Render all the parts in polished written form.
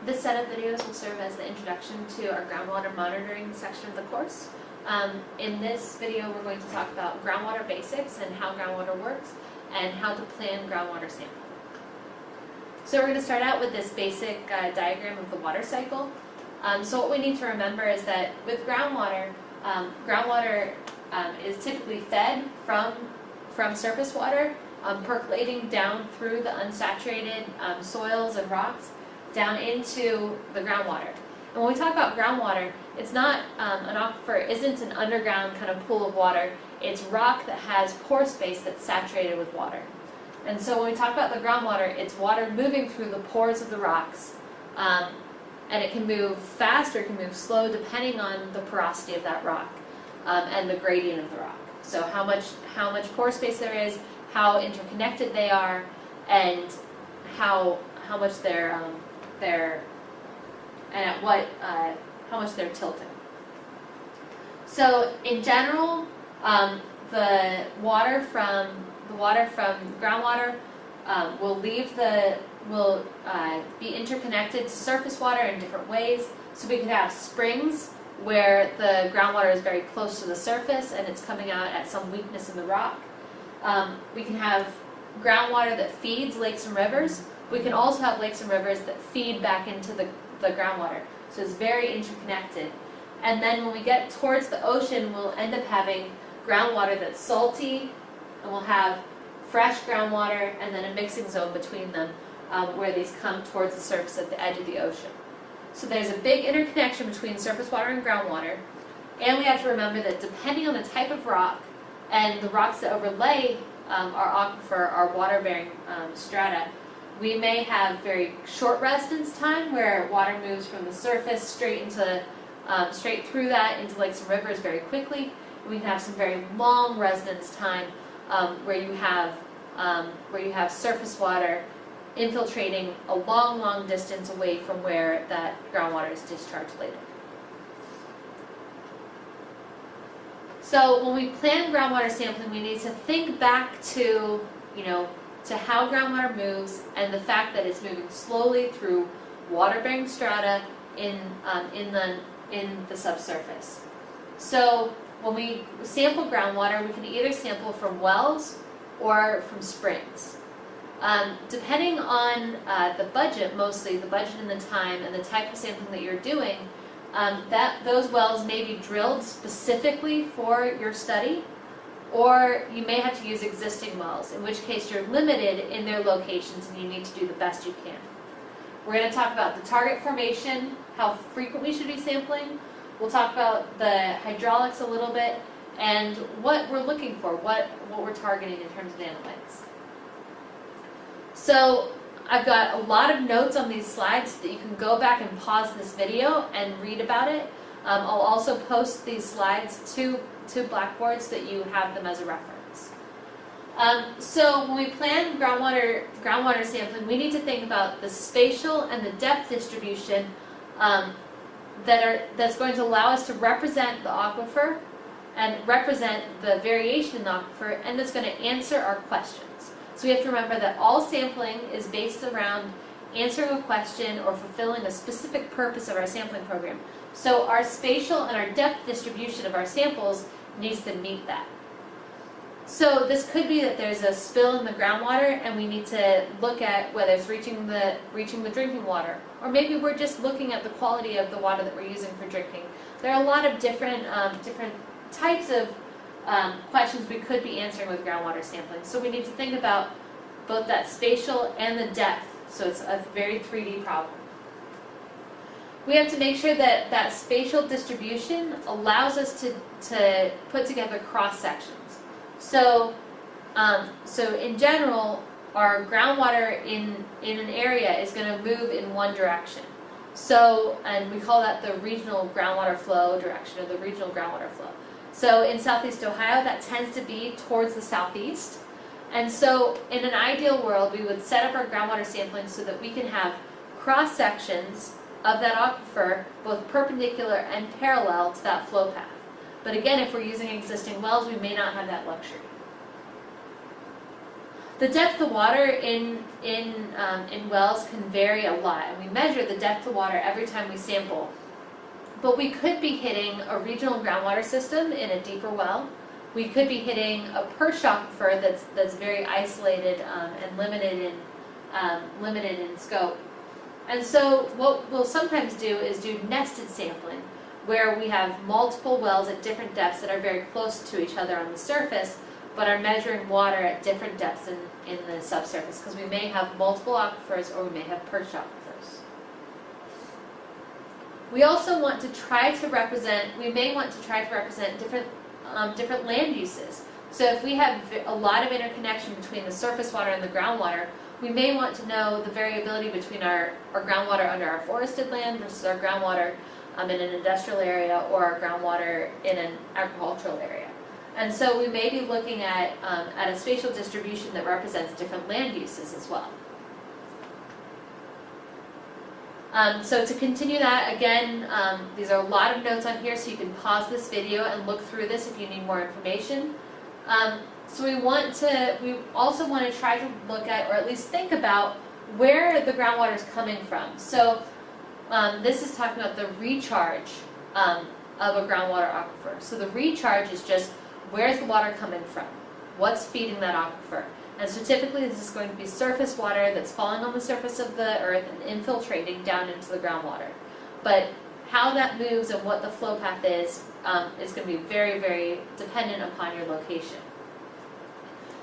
This set of videos will serve as the introduction to our groundwater monitoring section of the course. In this video, we're going to talk about groundwater basics and how groundwater works and how to plan groundwater sampling. So we're going to start out with this basic diagram of the water cycle. So what we need to remember is that with groundwater, groundwater is typically fed from surface water, percolating down through the unsaturated soils and rocks down into the groundwater. And when we talk about groundwater, it's not an aquifer isn't an underground kind of pool of water. It's rock that has pore space that's saturated with water. And so when we talk about the groundwater, it's water moving through the pores of the rocks. And it can move fast or it can move slow depending on the porosity of that rock and the gradient of the rock. So how much pore space there is, how interconnected they are, and how much they're and at what how much they're tilting. So in general, the water from groundwater will be interconnected to surface water in different ways. So we could have springs where the groundwater is very close to the surface and it's coming out at some weakness in the rock. We can have groundwater that feeds lakes and rivers. We can also have lakes and rivers that feed back into the groundwater. So it's very interconnected. And then when we get towards the ocean, we'll end up having groundwater that's salty, and we'll have fresh groundwater and then a mixing zone between them where these come towards the surface at the edge of the ocean. So there's a big interconnection between surface water and groundwater, and we have to remember that depending on the type of rock and the rocks that overlay our aquifer, our water-bearing strata, we may have very short residence time where water moves from the surface straight through that into lakes and rivers very quickly. And we can have some very long residence time where you have surface water infiltrating a long distance away from where that groundwater is discharged later. So when we plan groundwater sampling, we need to think back to how groundwater moves and the fact that it's moving slowly through water-bearing strata in the subsurface. So when we sample groundwater, we can either sample from wells or from springs. Depending on the budget, mostly the budget and the time and the type of sampling that you're doing, those wells may be drilled specifically for your study, or you may have to use existing wells, in which case you're limited in their locations and you need to do the best you can. We're going to talk about the target formation, how frequent we should be sampling. We'll talk about the hydraulics a little bit, and what we're looking for, what we're targeting in terms of analytes. So I've got a lot of notes on these slides that you can go back and pause this video and read about it. I'll also post these slides to Blackboard so that you have them as a reference. So when we plan groundwater sampling, we need to think about the spatial and the depth distribution that's going to allow us to represent the aquifer and represent the variation in the aquifer, and that's going to answer our questions. So we have to remember that all sampling is based around answering a question or fulfilling a specific purpose of our sampling program. So our spatial and our depth distribution of our samples needs to meet that. So this could be that there's a spill in the groundwater and we need to look at whether it's reaching the drinking water, or maybe we're just looking at the quality of the water that we're using for drinking. There are a lot of different types of questions we could be answering with groundwater sampling. So we need to think about both that spatial and the depth. So it's a very 3D problem. We have to make sure that that spatial distribution allows us to put together cross sections. So in general, our groundwater in an area is going to move in one direction. So, and we call that the regional groundwater flow direction, or the regional groundwater flow. So in Southeast Ohio, that tends to be towards the southeast. And so in an ideal world, we would set up our groundwater sampling so that we can have cross sections of that aquifer, both perpendicular and parallel to that flow path. But again, if we're using existing wells, we may not have that luxury. The depth of water in wells can vary a lot, and we measure the depth of water every time we sample. But we could be hitting a regional groundwater system in a deeper well. We could be hitting a perch aquifer that's very isolated and limited in scope. And so what we'll sometimes do is do nested sampling, where we have multiple wells at different depths that are very close to each other on the surface, but are measuring water at different depths in the subsurface, because we may have multiple aquifers or we may have perched aquifers. We also want to try to represent different land uses. So if we have a lot of interconnection between the surface water and the groundwater, we may want to know the variability between our groundwater under our forested land versus our groundwater in an industrial area, or our groundwater in an agricultural area. And so we may be looking at a spatial distribution that represents different land uses as well. So to continue that, again, these are a lot of notes on here, so you can pause this video and look through this if you need more information. So we also want to try to look at, or at least think about, where the groundwater is coming from. So this is talking about the recharge of a groundwater aquifer. So the recharge is just, where's the water coming from? What's feeding that aquifer? And so typically this is going to be surface water that's falling on the surface of the earth and infiltrating down into the groundwater. But how that moves and what the flow path is going to be very, very dependent upon your location.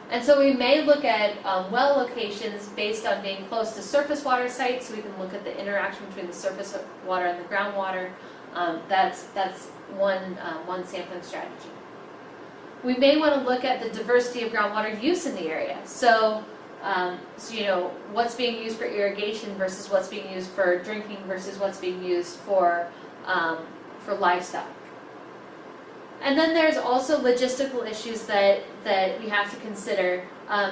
And so we may look at well locations based on being close to surface water sites, so we can look at the interaction between the surface water and the groundwater. That's one sampling strategy. We may want to look at the diversity of groundwater use in the area. So what's being used for irrigation versus what's being used for drinking versus what's being used for livestock. And then there's also logistical issues that we have to consider.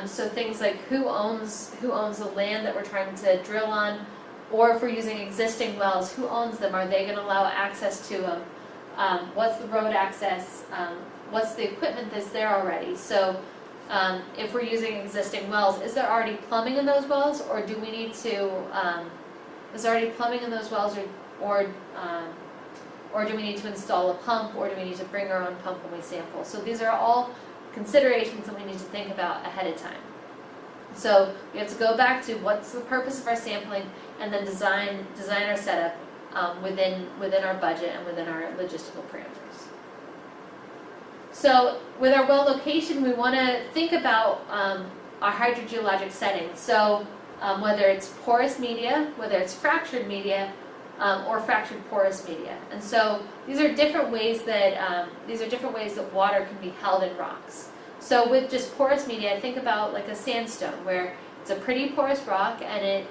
So things like who owns the land that we're trying to drill on, or if we're using existing wells, who owns them? Are they going to allow access to them? What's the road access? What's the equipment that's there already? So if we're using existing wells, is there already plumbing in those wells, or do we need to? Is there already plumbing in those wells, or do we need to install a pump, or do we need to bring our own pump when we sample? So these are all considerations that we need to think about ahead of time. So we have to go back to what's the purpose of our sampling, and then design our setup within our budget and within our logistical parameters. So with our well location, we want to think about our hydrogeologic setting. So whether it's porous media, whether it's fractured media, or fractured porous media. And so these are different ways that water can be held in rocks. So with just porous media, think about like a sandstone, where it's a pretty porous rock, and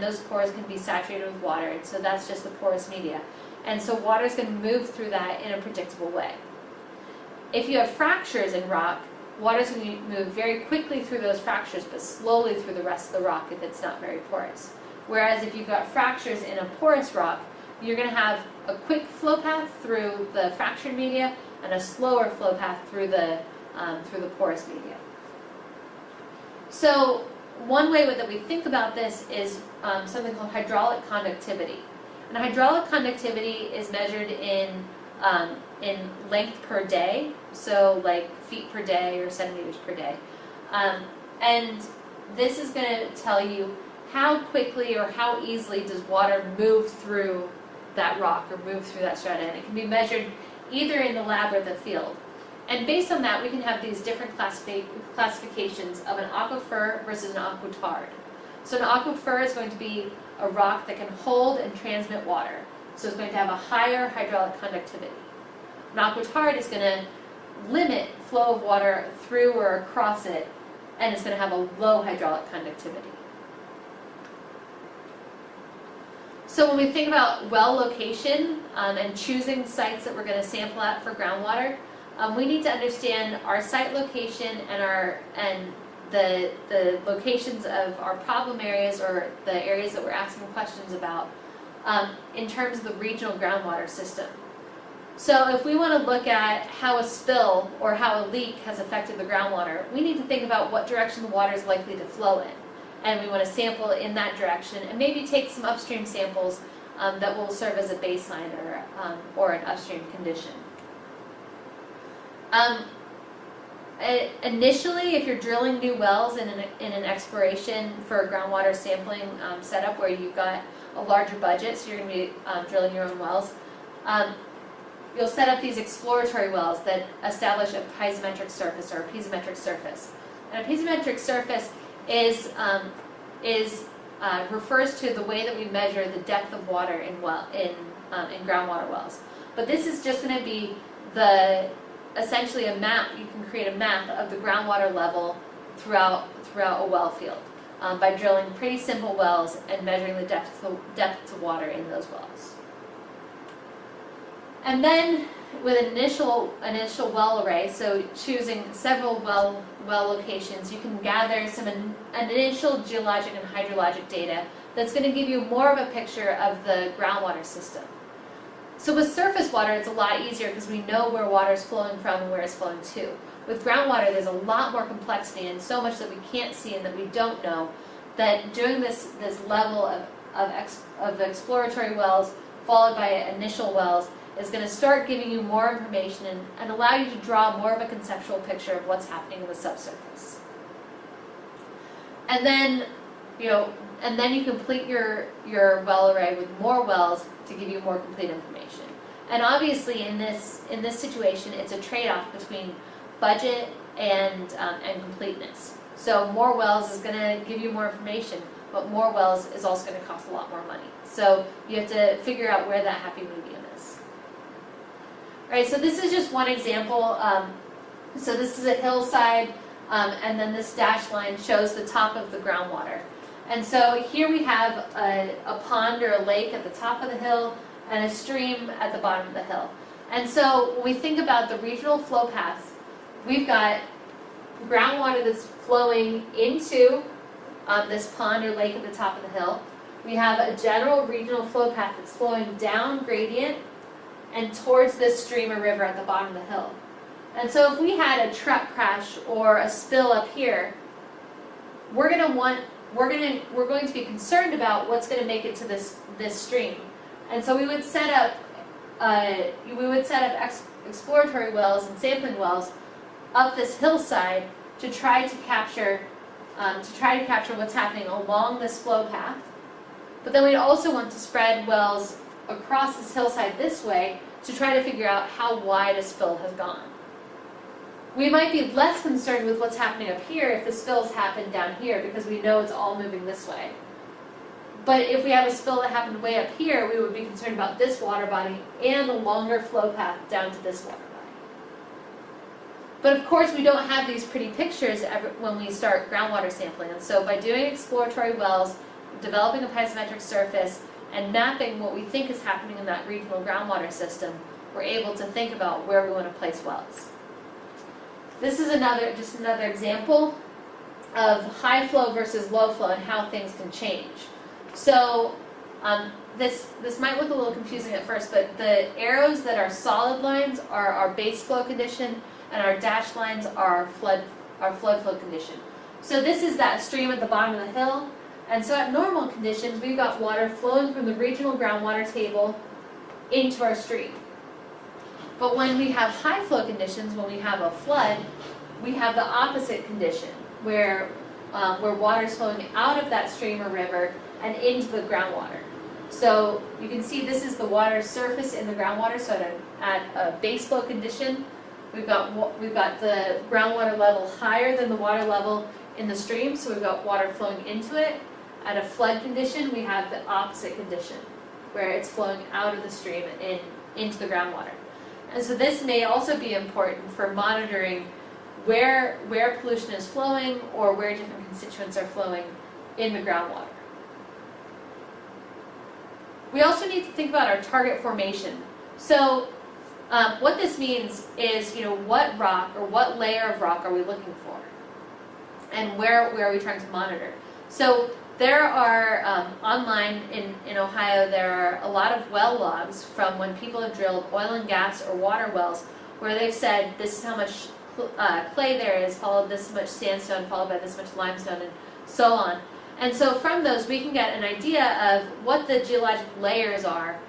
those pores can be saturated with water. And so that's just the porous media. And so water is going to move through that in a predictable way. If you have fractures in rock, water is going to move very quickly through those fractures, but slowly through the rest of the rock if it's not very porous. Whereas if you've got fractures in a porous rock, you're going to have a quick flow path through the fractured media and a slower flow path through the porous media. So one way that we think about this is something called hydraulic conductivity. And hydraulic conductivity is measured in length per day, so like feet per day or centimeters per day. And this is going to tell you how quickly or how easily does water move through that rock or move through that strata. And it can be measured either in the lab or the field. And based on that, we can have these different classifications of an aquifer versus an aquitard. So an aquifer is going to be a rock that can hold and transmit water. So it's going to have a higher hydraulic conductivity. An aquitard is going to limit flow of water through or across it, and it's going to have a low hydraulic conductivity. So when we think about well location and choosing sites that we're going to sample at for groundwater, we need to understand our site location and the locations of our problem areas, or the areas that we're asking questions about, in terms of the regional groundwater system. So if we want to look at how a spill or how a leak has affected the groundwater, we need to think about what direction the water is likely to flow in. And we want to sample in that direction and maybe take some upstream samples that will serve as a baseline or an upstream condition. Initially, if you're drilling new wells in an exploration for a groundwater sampling setup where you've got a larger budget, so you're going to be drilling your own wells, you'll set up these exploratory wells that establish a piezometric surface or a piezometric surface. And a piezometric surface refers to the way that we measure the depth of water in groundwater wells. But this is just going to be essentially a map. You can create a map of the groundwater level throughout a well field by drilling pretty simple wells and measuring the depth of water in those wells. And then with an initial well array, so choosing several well locations, you can gather some initial geologic and hydrologic data that's going to give you more of a picture of the groundwater system. So with surface water, it's a lot easier because we know where water is flowing from and where it's flowing to. With groundwater, there's a lot more complexity and so much that we can't see and that we don't know, that doing this level of exploratory wells followed by initial wells is going to start giving you more information and allow you to draw more of a conceptual picture of what's happening in the subsurface. And then, you complete your well array with more wells to give you more complete information. And obviously, in this situation, it's a trade-off between budget and completeness. So more wells is going to give you more information, but more wells is also going to cost a lot more money. So you have to figure out where that happy medium is. All right, so this is just one example. So this is a hillside, and then this dashed line shows the top of the groundwater. And so here we have a pond or a lake at the top of the hill and a stream at the bottom of the hill. And so when we think about the regional flow paths, we've got groundwater that's flowing into this pond or lake at the top of the hill. We have a general regional flow path that's flowing down gradient and towards this stream or river at the bottom of the hill. And so if we had a truck crash or a spill up here, we're going to be concerned about what's going to make it to this stream. And so we would set up exploratory wells and sampling wells up this hillside to try to capture what's happening along this flow path. But then we'd also want to spread wells across this hillside this way to try to figure out how wide a spill has gone. We might be less concerned with what's happening up here if the spills happen down here because we know it's all moving this way. But if we have a spill that happened way up here, we would be concerned about this water body and the longer flow path down to this water body. But of course, we don't have these pretty pictures when we start groundwater sampling. And so by doing exploratory wells, developing a piezometric surface, and mapping what we think is happening in that regional groundwater system, we're able to think about where we want to place wells. This is just another example of high flow versus low flow and how things can change. So this might look a little confusing at first, but the arrows that are solid lines are our base flow condition, and our dashed lines are our flood flow condition. So this is that stream at the bottom of the hill, and so at normal conditions, we've got water flowing from the regional groundwater table into our stream. But when we have high flow conditions, when we have a flood, we have the opposite condition, where water is flowing out of that stream or river and into the groundwater. So you can see this is the water surface in the groundwater. So at a base flow condition, we've got the groundwater level higher than the water level in the stream, so we've got water flowing into it. At a flood condition, we have the opposite condition, where it's flowing out of the stream and into the groundwater. And so this may also be important for monitoring where pollution is flowing or where different constituents are flowing in the groundwater. We also need to think about our target formation. So what this means is, what rock or what layer of rock are we looking for? And where are we trying to monitor? So there are, online in Ohio, there are a lot of well logs from when people have drilled oil and gas or water wells where they've said this is how much clay there is, followed this much sandstone, followed by this much limestone, and so on. And so from those we can get an idea of what the geologic layers are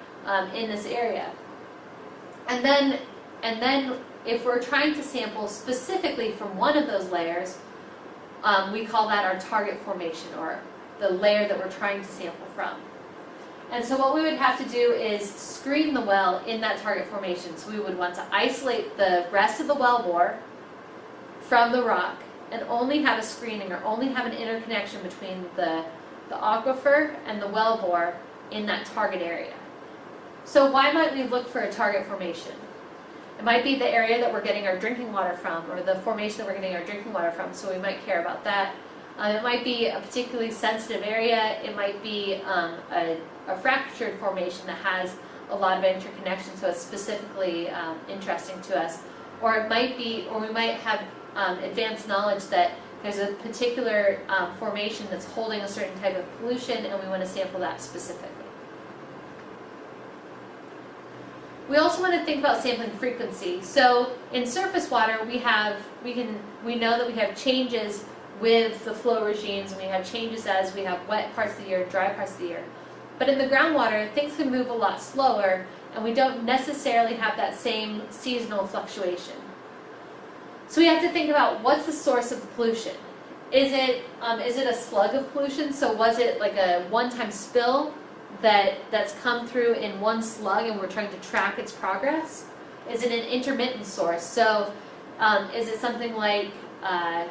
in this area. And then if we're trying to sample specifically from one of those layers, we call that our target formation, or the layer that we're trying to sample from. And so what we would have to do is screen the well in that target formation. So we would want to isolate the rest of the well bore from the rock and only have a screening, or only have an interconnection between the aquifer and the well bore in that target area. So why might we look for a target formation? It might be the area that we're getting our drinking water from, or the formation that we're getting our drinking water from, so we might care about that. It might be a particularly sensitive area. It might be a fractured formation that has a lot of interconnection, so it's specifically interesting to us. Or it might be, or we might have advanced knowledge that there's a particular formation that's holding a certain type of pollution, and we want to sample that specifically. We also want to think about sampling frequency. So in surface water, we know that we have changes with the flow regimes, and we have changes as we have wet parts of the year, dry parts of the year. But in the groundwater, things can move a lot slower, and we don't necessarily have that same seasonal fluctuation. So we have to think about what's the source of the pollution. Is it a slug of pollution? So was it like a one-time spill that's come through in one slug and we're trying to track its progress? Is it an intermittent source? So is it something like an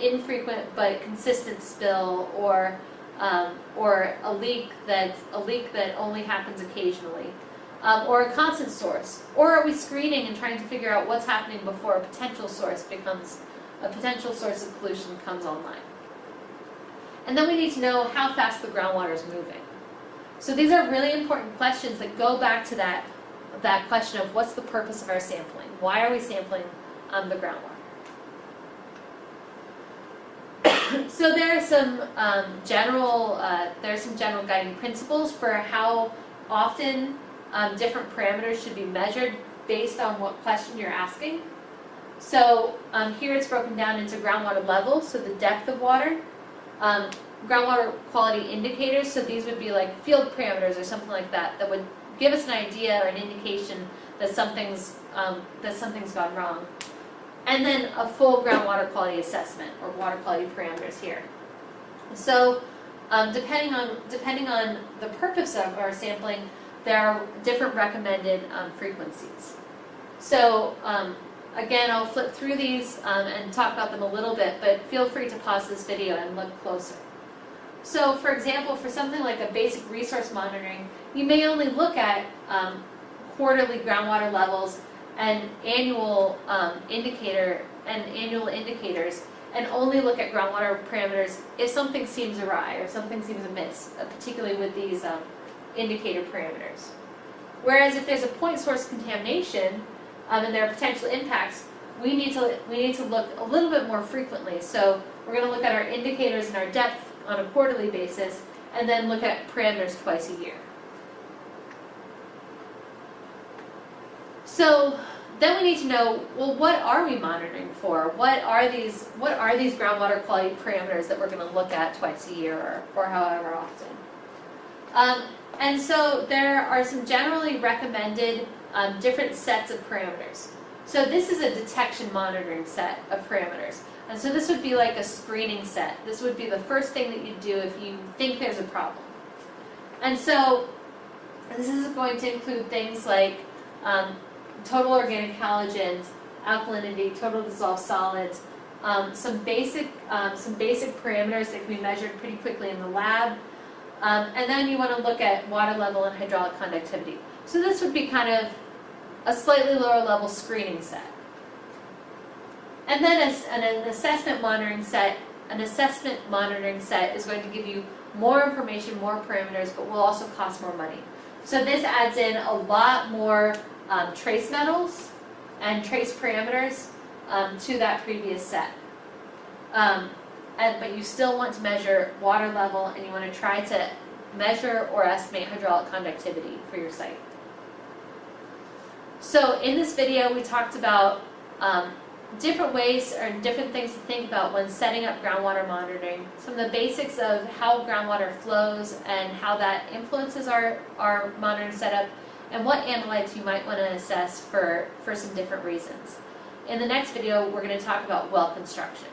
infrequent but consistent spill, or a leak that only happens occasionally, or a constant source? Or are we screening and trying to figure out what's happening before a potential source of pollution comes online? And then we need to know how fast the groundwater is moving. So these are really important questions that go back to that question of what's the purpose of our sampling? Why are we sampling the groundwater? So there are some general guiding principles for how often different parameters should be measured based on what question you're asking. So here it's broken down into groundwater level, so the depth of water. Groundwater quality indicators, so these would be like field parameters or something like that, that would give us an idea or an indication that something's gone wrong. And then a full groundwater quality assessment, or water quality parameters here. So depending on the purpose of our sampling, there are different recommended frequencies. So again, I'll flip through these and talk about them a little bit, but feel free to pause this video and look closer. So for example, for something like a basic resource monitoring, you may only look at quarterly groundwater levels and annual indicators, and only look at groundwater parameters if something seems awry or something seems amiss, particularly with these indicator parameters. Whereas if there's a point source contamination and there are potential impacts, we need to look a little bit more frequently. So we're going to look at our indicators and our depth on a quarterly basis, and then look at parameters twice a year. So then we need to know, well, what are we monitoring for? What are these groundwater quality parameters that we're going to look at twice a year, or however often? And so there are some generally recommended different sets of parameters. So this is a detection monitoring set of parameters. And so this would be like a screening set. This would be the first thing that you do if you think there's a problem. And so this is going to include things like total organic halogens, alkalinity, total dissolved solids, some basic parameters that can be measured pretty quickly in the lab. And then you want to look at water level and hydraulic conductivity. So this would be kind of a slightly lower level screening set. And then an assessment monitoring set is going to give you more information, more parameters, but will also cost more money. So this adds in a lot more trace metals and trace parameters to that previous set. but you still want to measure water level, and you want to try to measure or estimate hydraulic conductivity for your site. So in this video we talked about different ways or different things to think about when setting up groundwater monitoring, some of the basics of how groundwater flows and how that influences our monitoring setup, and what analytes you might want to assess for some different reasons. In the next video we're going to talk about well construction.